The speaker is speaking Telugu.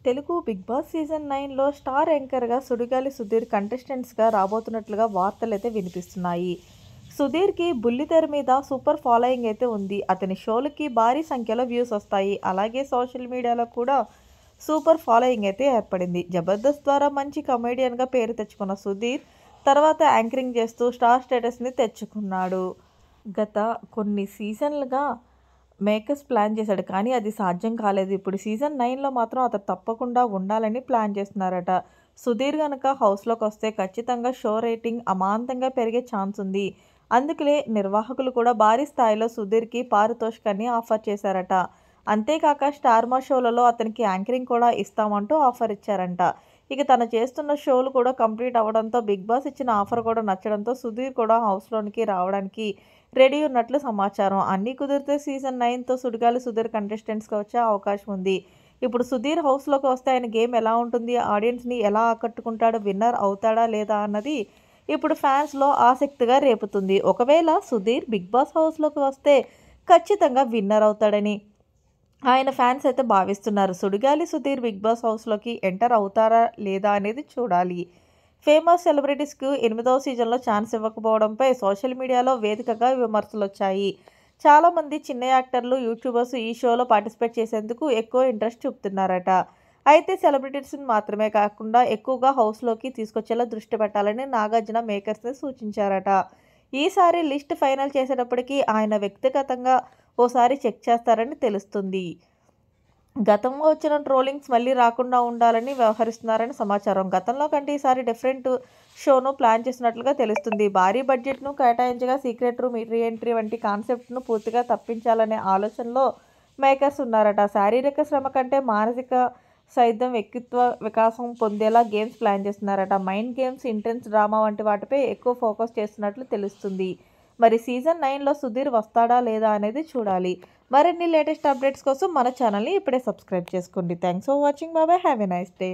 తెలుగు బిగ్ బాస్ సీజన్ 9లో స్టార్ యాంకర్గా సుడిగాలి సుధీర్ కంటెస్టెంట్స్గా రాబోతున్నట్లుగా వార్తలైతే వినిపిస్తున్నాయి. సుధీర్కి బుల్లితెర మీద సూపర్ ఫాలోయింగ్ అయితే ఉంది. అతని షోలకి భారీ సంఖ్యలో వ్యూస్ వస్తాయి. అలాగే సోషల్ మీడియాలో కూడా సూపర్ ఫాలోయింగ్ అయితే ఏర్పడింది. జబర్దస్త్ ద్వారా మంచి కమెడియన్గా పేరు తెచ్చుకున్న సుధీర్ తర్వాత యాంకరింగ్ చేస్తూ స్టార్ స్టేటస్ని తెచ్చుకున్నాడు. గత కొన్ని సీజన్లుగా మేకర్స్ ప్లాన్ చేశాడు. కానీ అది సాధ్యం కాలేదు. ఇప్పుడు సీజన్ 9లో మాత్రం అతను తప్పకుండా ఉండాలని ప్లాన్ చేస్తున్నారట. సుధీర్ గనక హౌస్‌లోకి వస్తే ఖచ్చితంగా షో రేటింగ్ అమాంతంగా పెరిగే ఛాన్స్ ఉంది. అందుకే నిర్వాహకులు కూడా భారీ స్థాయిలో సుధీర్‌కి పారితోషికాన్ని ఆఫర్ చేశారట. అంతేకాక స్టార్ మా షోలలో అతనికి యాంకరింగ్ కూడా ఇస్తామంటూ ఆఫర్ ఇచ్చారంట. ఇక తను చేస్తున్న షోలు కూడా కంప్లీట్ అవ్వడంతో బిగ్ బాస్ ఇచ్చిన ఆఫర్ కూడా నచ్చడంతో సుధీర్ కూడా హౌస్‌లోనికి రావడానికి రెడీ ఉన్నట్లు సమాచారం. అన్నీ కుదిరితే సీజన్ 9తో సుడిగాలి సుధీర్ కంటెస్టెంట్స్‌గా వచ్చే అవకాశం ఉంది. ఇప్పుడు సుధీర్ హౌస్‌లోకి వస్తే ఆయన గేమ్ ఎలా ఉంటుంది? ఆడియన్స్‌ని ఎలా ఆకట్టుకుంటాడు? విన్నర్ అవుతాడా లేదా అన్నది ఇప్పుడు ఫ్యాన్స్‌లో ఆసక్తిగా రేపుతుంది. ఒకవేళ సుధీర్ బిగ్ బాస్ హౌస్‌లోకి వస్తే ఖచ్చితంగా విన్నర్ అవుతాడని ఆయన ఫ్యాన్స్ అయితే భావిస్తున్నారు. సుడిగాలి సుధీర్ బిగ్ బాస్ హౌస్‌లోకి ఎంటర్ అవుతారా లేదా అనేది చూడాలి. ఫేమస్ సెలబ్రిటీస్‌కు 8వ సీజన్‌లో ఛాన్స్ ఇవ్వకపోవడంపై సోషల్ మీడియాలో వేదికగా విమర్శలొచ్చాయి. చాలామంది చిన్న యాక్టర్లు, యూట్యూబర్స్ ఈ షోలో పార్టిసిపేట్ చేసేందుకు ఎక్కువ ఇంట్రెస్ట్ చూపుతున్నారట. అయితే సెలబ్రిటీస్‌ని మాత్రమే కాకుండా ఎక్కువగా హౌస్‌లోకి తీసుకొచ్చేలా దృష్టి పెట్టాలని నాగార్జున మేకర్స్‌ని సూచించారట. ఈసారి లిస్ట్ ఫైనల్ చేసేటప్పటికి ఆయన వ్యక్తిగతంగా ఓసారి చెక్ చేస్తారని తెలుస్తుంది. గతంలో వచ్చిన ట్రోలింగ్స్ మళ్ళీ రాకుండా ఉండాలని వ్యవహరిస్తున్నారని సమాచారం. గతంలో కంటే ఈసారి డిఫరెంట్ షోను ప్లాన్ చేసినట్లుగా తెలుస్తుంది. భారీ బడ్జెట్ను కేటాయించగా సీక్రెట్ రూమ్ రీ ఎంట్రీ వంటి కాన్సెప్ట్ను పూర్తిగా తప్పించాలనే ఆలోచనలో మేకర్స్ ఉన్నారట. శారీరక శ్రమ కంటే మానసిక సైతం వ్యక్తిత్వ వికాసం పొందేలా గేమ్స్ ప్లాన్ చేస్తున్నారట. మైండ్ గేమ్స్, ఇంటెన్స్ డ్రామా వంటి వాటిపై ఎక్కువ ఫోకస్ చేస్తున్నట్లు తెలుస్తుంది. మరి సీజన్ 9లో సుధీర్ వస్తాడా లేదా అనేది చూడాలి. మరిన్ని లేటెస్ట్ అప్డేట్స్ కోసం మన ఛానల్ని ఇప్పుడే సబ్స్క్రైబ్ చేసుకోండి. Thanks for watching. Bye bye. Have a nice day.